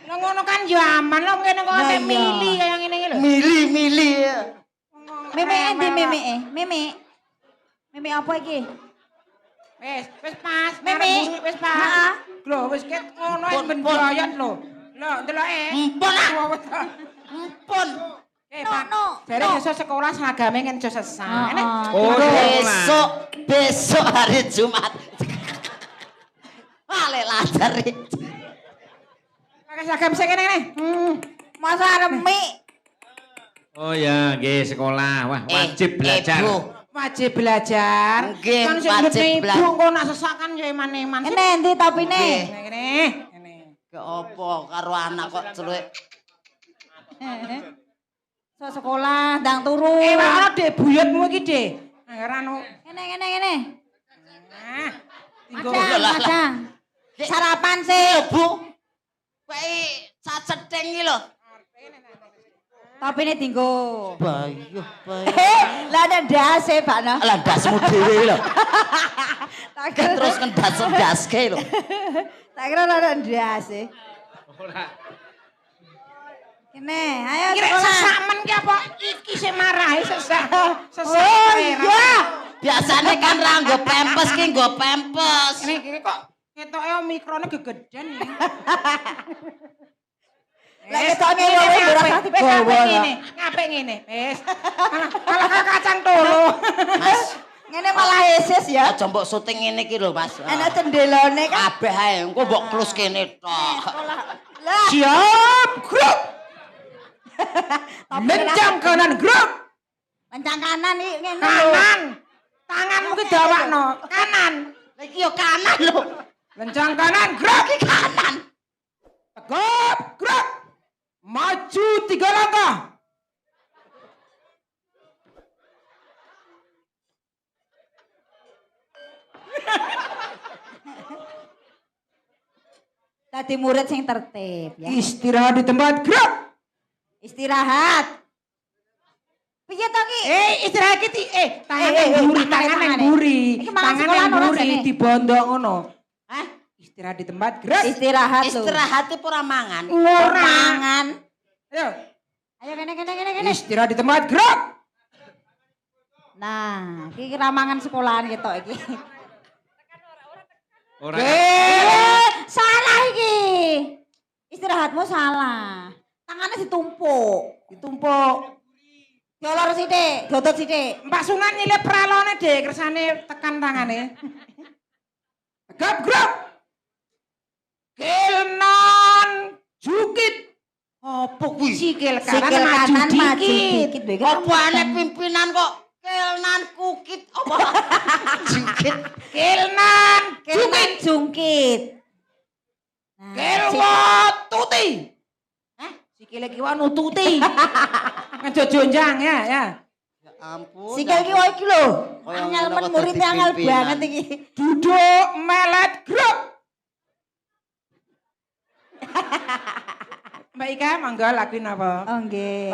Lah ngono kan yo aman lho kene kok nek mili kaya ngene iki lho. Mili. Meme endi meme? Meme apa iki? Wis pas. Meme wis pas. Heeh. Lho wis ket ngono mendoyot lho. Lho ndeloke. Empun ah. Empun. Jare besok sekolah seragame kan aja sesat. Oh, besok hari Jumat. Wale lajar iki. Pakai seragam sing kene. Masa remi. Oh ya, nggih sekolah. Wah, wajib belajar. Wajib belajar. Nggih, kan sing wajib belajar. ibu kok nak sesak kan ya eman-eman. Kene endi topine? Kene. Ke opo karo anak kok celuik. So sekolah ndang turu. Ana Dek buyutmu iki, Dek. Anu. Kene. Nah, Madang. Sarapan sih. Bu. Kowe cacething iki lho. Topine dinggo. Bayuh. Lah ada ndase, Pak no. Lah ndasmu dhewe lho. Tak kira Terus ngendas-ndaske lho. tak kira ada ndase. Kene, ayo kira sekolah. sesamen ki apa iki sing marahi sesak. Oh iya. Biasane kan ra nggo pempes ki nggo pempes. Ini kok ketoke mikrone gegeden ya. Lah ketone wae ora pati gowo. Ngapik ngene. Wis. Malah kacang tolo. Mas, Ngene malah esis ya. aja mbok syuting ngene iki lho, Mas. Ana cendelone kan. Kabeh ae engko mbok klus kene tok. Lah, Siap, grup. Lencang kanan grup. lencang kanan iki ngene lho. Kanan. Tanganmu ki dawakno. Kanan. Lah iki yo kanan lho. Lencang kanan grup. Iki kanan. Tegap grup. Maju 3 langkah. Dadi murid sing tertib ya. Istirahat di tempat grup. Istirahat. Piye to ki? Istirahat ki tangan mburi, tangan tangan. mburi. Iki mangan sekolah ora mburi jane? dibondok ngono. Hah? Istirahat di tempat grup. Istirahat lho. Istirahat iki ora mangan. Ora. Mangan. Ayo. Ayo kene. Istirahat di tempat grup. Nah, iki ramangan sekolahan ketok iki. Ora. Salah iki. Istirahatmu salah. Tangannya ditumpuk. Diolor sithik, dodot sithik. Mbak Sunan nyilip pralone Dek, kersane tekan tangane. Tegap grup. Kilnan jukit. Opo kuwi? Sikil Sikil kanan maju dikit. Apa aneh pimpinan kok kelnan kukit apa? Jukit. Kilnan Jungkit. Jungkit. Nah, Kelwa tuti. Hah? Sikile kiwa nututi. Ngejojonjang ya. Ya ampun. sikil ki wae iki lho. Kaya Anyel ngono kok murid dadi angel pimpinan. banget iki. Duduk melet grup. Mbak Ika, monggo laguin apa? Oh nggih.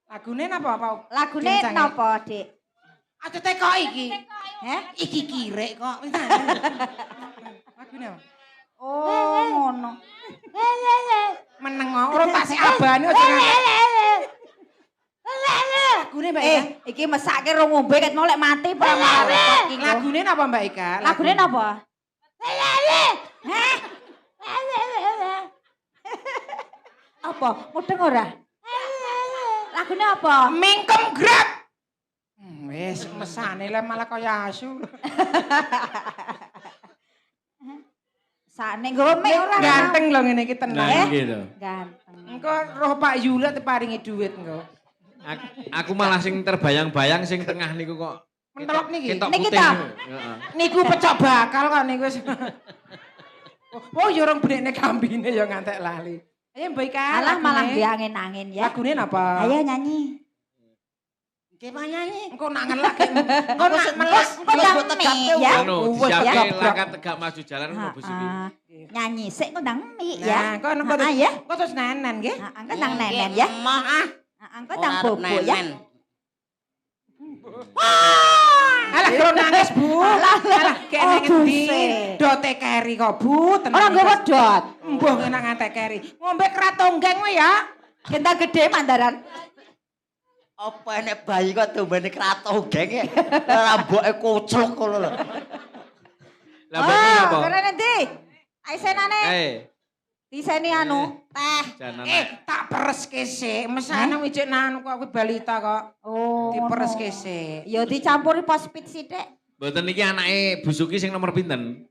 Lagune napa apa? Lagune Kencang, ya? napa, Dik? Aja teko iki. Heh? Iki kirek kok. Lagune apa? Oh, ngono. Meneng kok ora tak sik abane aja. Lagune Mbak Ika. Iki mesake ro ngombe ket molek mati para marep iki. Lagune napa Mbak Ika? Lagune napa? Heh? Apa? Mudeng ora? Lagune apa? Mingkem grab. Wis mesane le malah kaya asu. Sakne nggowo mek ora. Ganteng lho ngene iki tenan. Nah, gitu. Ganteng. Engko roh Pak Yula teparingi dhuwit engko. Aku malah sing terbayang-bayang sing tengah niku kok Mentelok niki. ketok Niki putih. ta? Heeh. Niku pecok bakal kok niku. Oh, ya orang benekne kambine ya ngantek lali. Ayo Mbak Ika. Alah malah lagune. diangin-angin ya. Lagune napa? Ayo nyanyi. Gimana nyanyi? Engko nangen lagi. Engko nak meles. Engko ndang mik ya. Anu, Wes, ya. disiapke langkah tegak maju jalan mlebu sini. Nyanyi sik engko ndang mik Nah, ya. engko engko Ah, ya. engko terus nanan nggih. Engko ndang nenen ya. Emah ah. Engko ndang bobo ya. Alah karo nangis, Bu. Alah kene ngendi? Dote keri kok, Bu. Ora nggawa dot. Mbuh enak ngantek keri. Ngombe kratonggeng kowe ya. Genta gede mandaran. Apa nek bayi kok tumbene kratonggeng ora mboke kucluk ngono lho. Lah mbokmu apa? Kene ndi? Aisenane. Diseni anu, teh. Tak pereske sik. Mesane wijik nanu kok kuwi balita kok. Oh. Dipereske sik. Ya dicampuri pospit sithik. Mboten iki anake Bu Suki sing nomor pinten?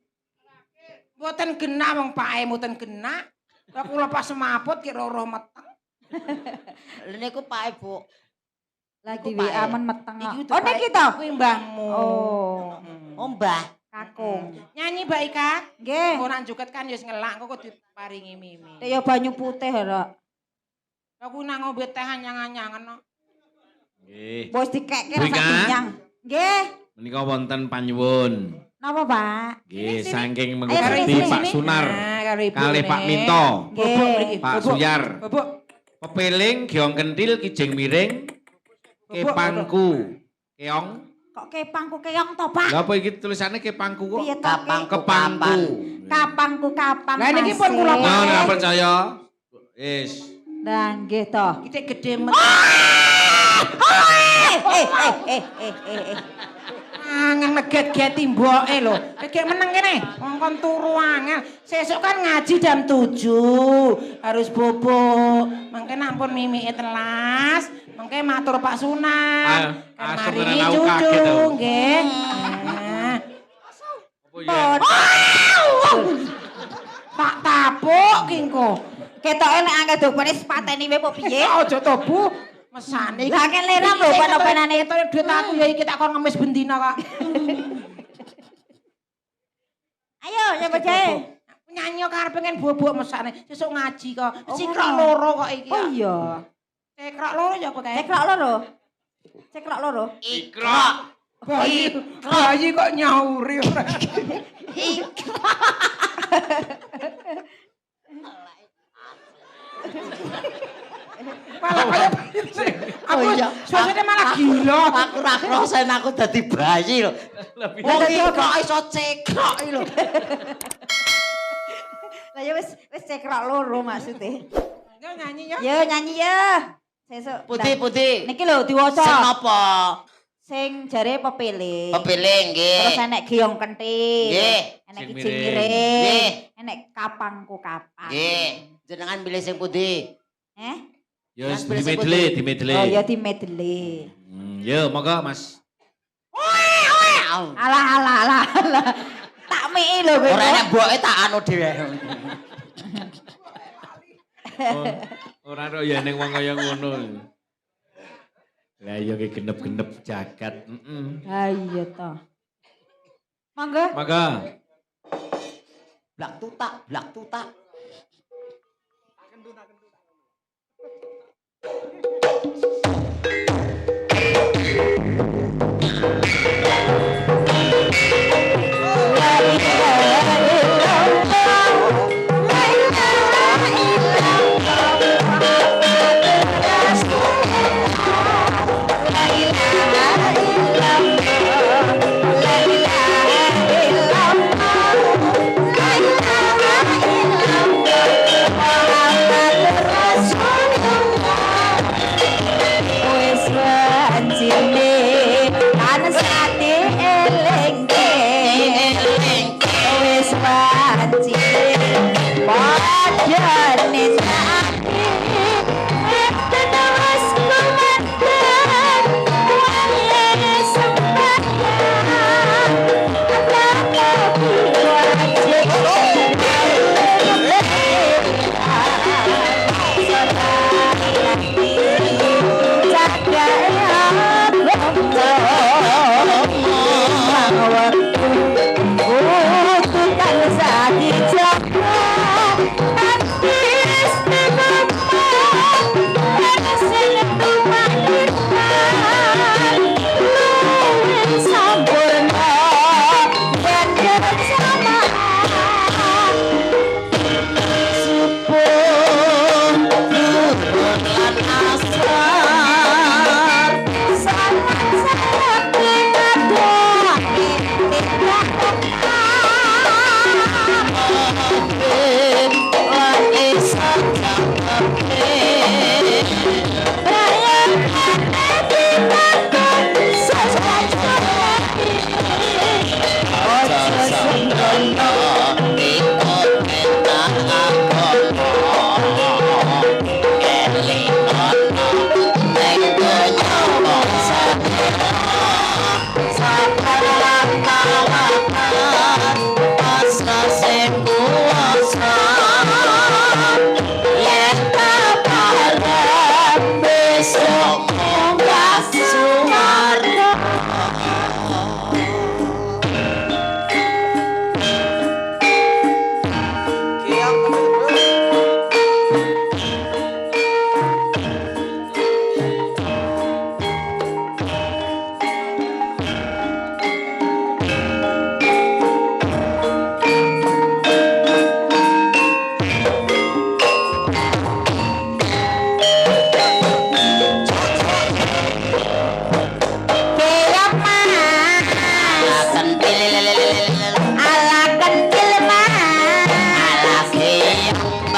Mboten genah wong pake mboten genah. Lah kula pas semaput ki roh meteng. Lha niku Pak Bu. Lagi Iku, Pak, WA men meteng. Iki Oh niki to. kuwi mbahmu. Oh. Oh Mbah. Kakung. Nyanyi Mbak Ika. Nggih. Ora njuket kan ya wis ngelak kok diparingi mimi. Nek ya banyu putih ora. Aku nang ngombe teh anyang-anyangan kok. Nggih. Wis dikekke Bu rasa Ika? dinyang. Nggih. Menika wonten panyuwun. Napa, Pak? Nggih, saking Ayo, mengikuti sini, Pak sini. Sunar Kali kalih Pak Minto, Nggih. Pak Suyar. Bubuk. Pepeling giong kentil kijing miring kepangku keong. Kok kepangku keong to, Pak? Lha apa iki tulisannya kepangku kok? Piye to? Kapang Kepangku. Kapangku kapang. Lah, niki pun kula Mas. Nah, ora percaya. Wis. Lah nggih to. Kita gede men. Angel ngeget-geti mboke lho. Kayak meneng kene. Wong kon turu angel. Sesuk kan ngaji jam 7. Harus bobok. Mengke ampun mimike telas. Mengke matur Pak Sunar. Kan maringi sebenarnya aku cucu kaget tau. nggih. Nah. Apa ya? Tak tapuk kingko. Ketoke nek angel dokone sepateni wae kok piye? Aja to, Bu. Mesane. Lah kan leram lho pen-penane. Itu duit aku ya iki tak kon ngemis bendina kok. Ayo nyapa jae. Nyanyi karep pengen bobok mesane. Sesuk ngaji kok. Cikrok loro kok iki. Oh iya. Cikrok loro ya apa kae? Ceklok loro. Ceklok loro. Ikrok. Bayi kok nyauri ora. Malah kaya aku suasana malah gila. Aku ra krosen aku dadi bayi lho. Wong iki kok iso cekrok iki lho. Lah ya wis ceklok loro maksude. Yo nyanyi ya. Yo nyanyi ya. Sesuk. Putih-putih. Niki lho diwaca. Sing napa? Sing jare pepiling. Pepiling nggih. Terus enek giong kentil. Nggih. Enek Sing kijing miring. miring. Nggih. Enek kapangku kapang. Nggih. Jenengan pilih sing putih. Ya Mas, di medley, di medley. Oh ya di medley. Yo monggo Mas. Alah. Tak miki lho kowe. Ora enek mboke tak anu dhewe. Ora ro ya ning wong kaya ngono. Lah ya ki genep-genep jagat. Ha iya to. Mangga. Maka Blak tutak. Wis wancine kan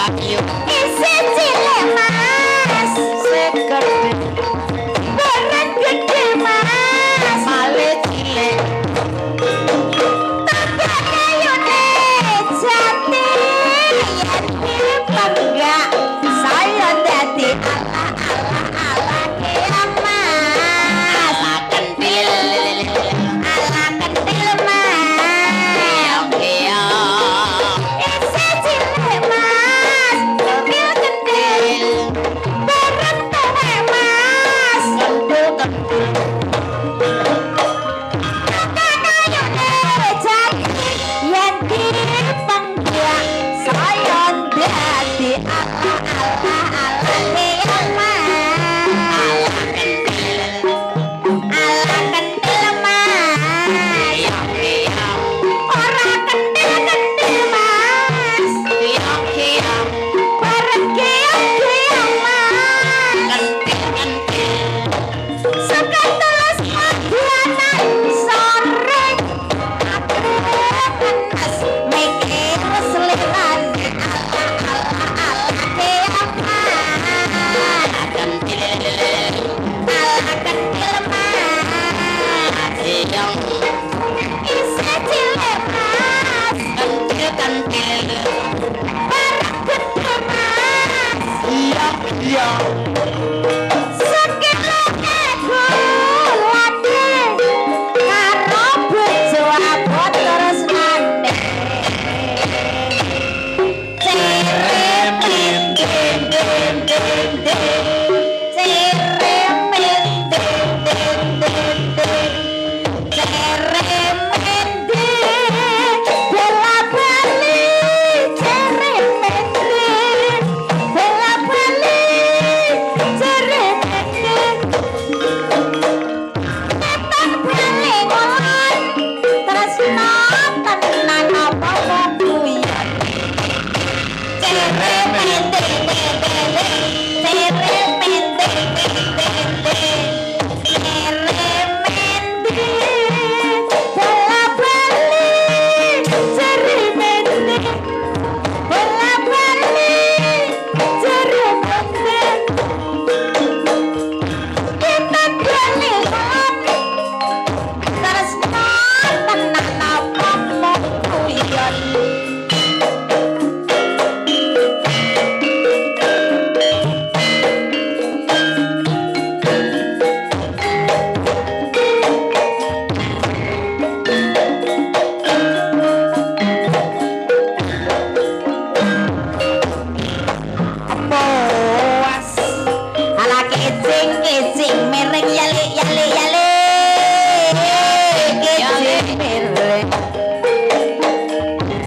bayu isi cilik mas segede barang gede mas male cilik tak kayune jati yen dipenggak saya dadi ala kiamat ala kentil ala kentil mas isi cilik mas mobil kentil barang tuwek mas yen dipenggak saya dadi ala kentil mas ora kentil mas bareng kiam mas seketeles padianan sore panas mikir seliran ala kentil mas isi cilik mas bareng gede mas sekilane gulade karo bojo abot terus nande ceremin din din din din ceremin din din din din ceremin din bola bali ceremin din bola bali ceremin din tetan belengon tresno tenan apa wong kuyon ceremin din din din ceremin din din din ceremin din bola bali ceremin din bola bali ceremin din kita belengon tresno tenan apa wong kuyon puas ala kicing miring yali kicing miring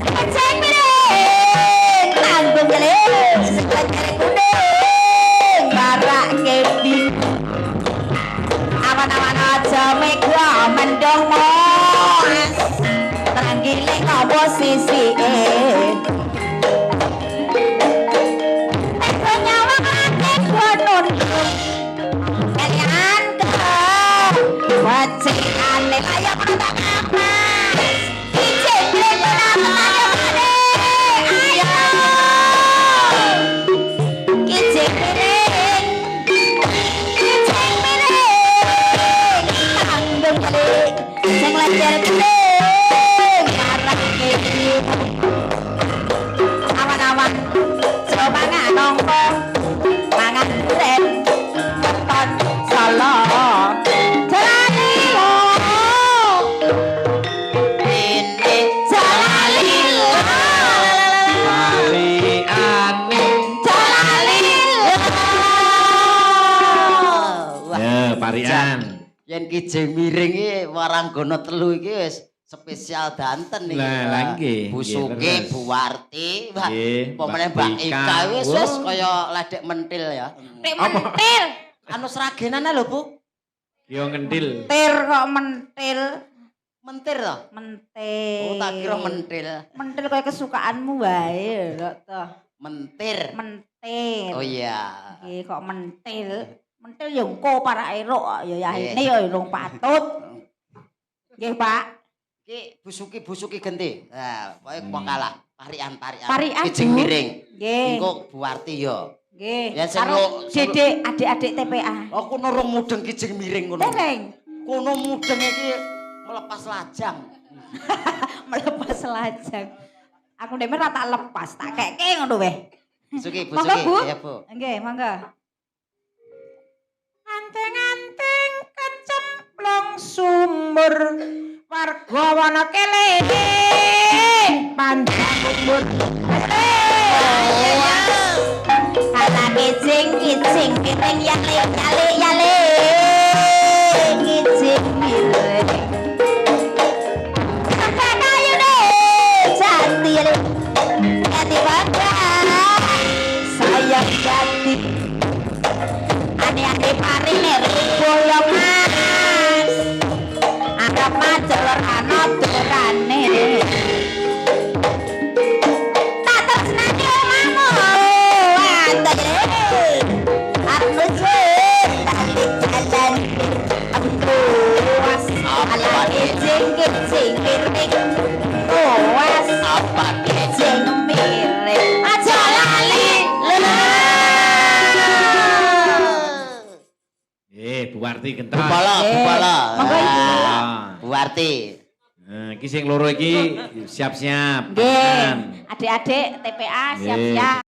kicing miring tanggung yali sekecil kuning barak kebi awan-awan aja megwa mendong moas teranggiling ngopo sisi Wajibane layak tak amas ijin menang ayo ijin miring tanggung balik sing lancar kuning marah iki awan-awan coba nongko mangan duren weton solo Parian. yen kijing miring iki Waranggono telu iki wis spesial danten iki. Lah nggih. Busuke Bu Warti, Mbak. Nggih, Pomene Mbak Mbak Ika. Ika wis kaya ledek mentil ya. mentil Anu seragenan lho, Bu. Yo ngentil. tir kok mentil Mentir to? mentil Oh, tak kira mentil. mentil kaya kesukaanmu wae lho toh Mentir. mentil Oh iya. nggih kok mentil mentil yo engko para erok ya yahine yo urung patut nggih Pak Iki busuki genti. Nah, pokoke kok kalah. Parian. Parian, Kijing Bu. miring. Nggih. Engko Bu Warti yo. Nggih. Ya, sing Karo lo- Dedek adik-adik TPA. Aku nurung mudeng kijing miring ngono. Dereng Kono mudeng iki melepas lajang. melepas lajang. Aku dhewe ora tak lepas, tak keke ngono weh. Suki Bu, Monggo, suki. Bu. Ya Bu. Nggih, monggo. Anting-anting kecemplung sumur warga wana kele panjang umur Kata kicing kiring yale kicing miring. Sampai kayu deh jati bangga sayang jati ane parine boyong mas anggap macelor anot durane tak tresnani omamu aku jalan aku puas ala kicing miring puas Apa kicing miring aja lali Bu Warti gentar. Bupala. Monggo, Ibu. Bu Warti. Nah, iki sing loro iki siap-siap. Nggih, makan. adik-adik TPA siap-siap.